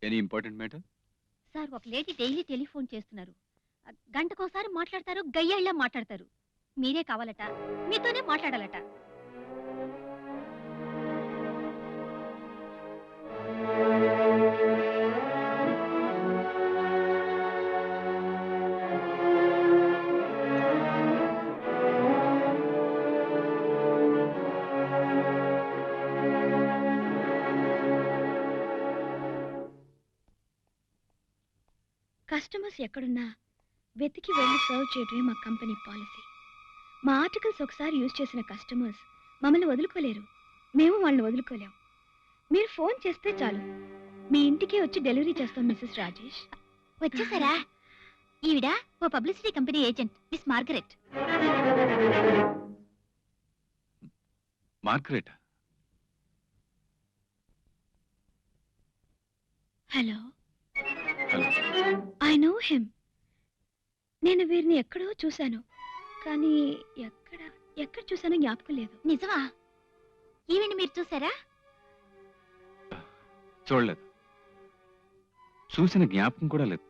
Any important matter? Sir, ఒక lady daily telephone చేస్తున్నారు. గంటకోసారి మాట్లాడతారు, గయ్యాళ్ళ మాట్లాడతారు. మీరే కావాలట, మీతోనే మాట్లాడాలట. కస్టమర్స్ ఎక్కడున్నా వెతికి వెళ్ళి సర్వ్ చేయడమే మా కంపెనీ పాలసీ. మా ఆర్టికల్స్ ఒకసారి యూజ్ చేసిన కస్టమర్స్ మమ్మల్ని వదులుకోలేరు, మేము వాళ్ళని వదులుకోలేం. మీరు ఫోన్ చేస్తే చాలు, మీ ఇంటికే వచ్చి డెలివరీ చేస్తాం. మిస్సెస్ రాజేష్ వచ్చేసారా? ఈవిడ ఓ publicity company agent, Miss Margaret. Margaret? Hello, hello. I know him. నేను వీరిని ఎక్కడో చూశాను, కానీ ఎక్కడ చూశానో జ్ఞాపకం లేదు. నిజమా? ఈవిని మీరు చూసారా? చూడలేదు, చూసిన జ్ఞాపకం కూడా లేదు.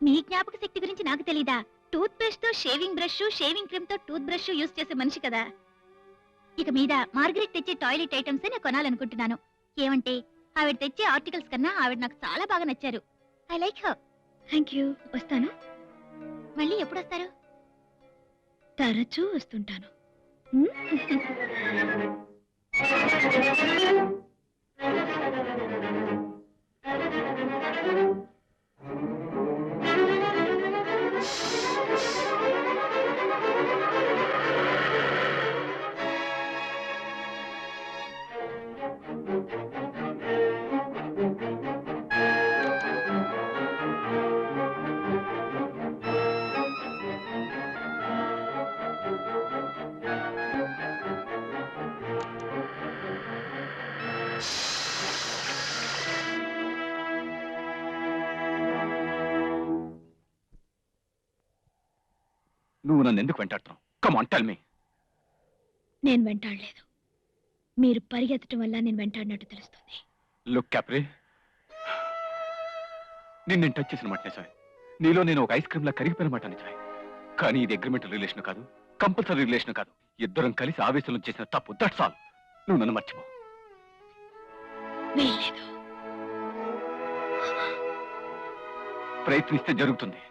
మీ జ్ఞాపక శక్తి గురించి నాకు తెలీదా? టూత్ పేస్ట్ తో షేవింగ్ బ్రష్, షేవింగ్ క్రీమ్ తో టూత్ బ్రష్ యూజ్ చేసే మనిషి కదా. ఇక మీద మార్గరెట్ తెచ్చే టాయిలెట్ ఐటమ్స్ నేను కొనాలనుకుంటున్నాను. ఏమంటే ఆవిడ తెచ్చే ఆర్టికల్స్ కన్నా ఆవిడ నాకు చాలా బాగా నచ్చారు. I like her. Thank you. వస్తాను. మళ్ళీ ఎప్పుడు వస్తారు? తరచూ వస్తుంటాను. నువ్వు నన్ను ఎందుకు వెంటాడుతున్నావు? Come on, tell me. నేను వెంటాడలేదు, మీరు పరిగెత్తడం వల్ల నేను వెంటాడినట్టు తెలుస్తుంది. లుక్ క్యాప్రీ, నేను టచ్ చేసిన మాట నిజమే. నీలో నేను ఒక ఐస్ క్రీమ్ లా కరిగిపోయిన మాట నిజమే. కానీ ఇది అగ్రిమెంట్ రిలేషన్ కాదు, కంపల్సరీ రిలేషన్ కాదు. ఇద్దరం కలిసి ఆవేశంలో చేసిన తప్పు. That's all. నువ్వు నన్ను మర్చిపో. వీల్లేదు. ప్రయత్నిస్తే జరుగుతుంది.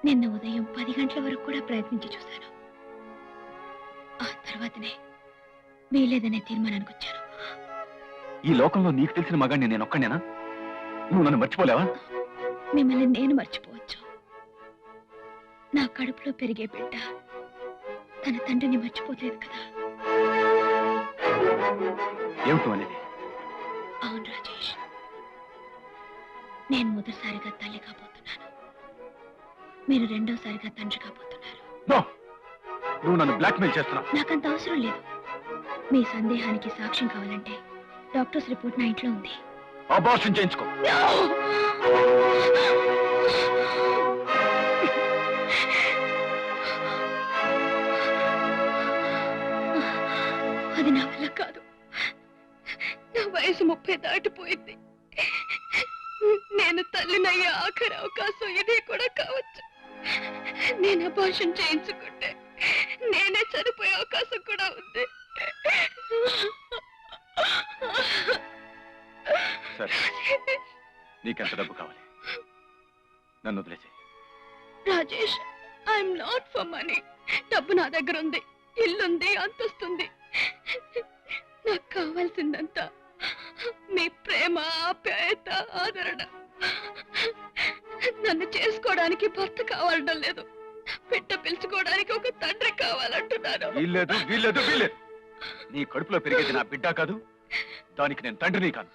నిన్న ఉదయం 10 గంటల వరకు కూడా ప్రయత్నించి చూశాను. ఆ తర్వాతనే వీలేదనే తీర్మానానికి వచ్చాను. ఈ లోకంలో నీకు తెలిసిన మగాడిని నేను ఒక్కడేనా? నువ్వు నన్ను మర్చిపోలేవా? మిమ్మల్ని నేను మర్చిపోవచ్చు. నా కడుపులో పెరిగే బిడ్డ తన తండ్రిని మర్చిపోలేదు కదా. ఏమిటి అనేది? అవును రాజేష్, నేను మొదటిసారిగా తల్లి కాబోతున్నాను, మీరు రెండోసారిగా తండ్రి కాబోతున్నారు. నువ్వు నన్ను బ్లాక్మెయిల్ చేస్తున్నావు. నాకంత అవసరం లేదు. మీ సందేహానికి సాక్ష్యం కావాలంటే డాక్టర్స్ రిపోర్ట్ నా ఇంట్లో ఉంది. అబార్షన్ చేయించుకో. అది నా వల్ల కాదు. నా వయసు 30 దాటిపోయింది. నేను తల్లినయ్యే ఆఖరి అవకాశం ఇదే కూడా కావచ్చు. నేను అబార్షన్ చేయించుకుంటే నేనే చనిపోయే అవకాశం కూడా ఉంది. సరే, నీకెంత డబ్బు కావాలి? నన్ను వదిలేసి. Rajesh, I'm not for money. డబ్బు నా దగ్గర ఉంది, ఇల్లుంది, అంతస్తుంది. నాకు కావాల్సిందంతా మీ ప్రేమ, ఆప్యాయత, ఆదరణ. నన్ను చేసుకోవడానికి భర్త కావాలడం లేదు, బిడ్డ పిలుచుకోవడానికి ఒక తండ్రి కావాలంటున్నాను. వీల్లేదు, వీల్లేదు, వీల్లేదు. నీ కడుపులో పెరిగేది నా బిడ్డ కాదు, దానికి నేను తండ్రిని కాను.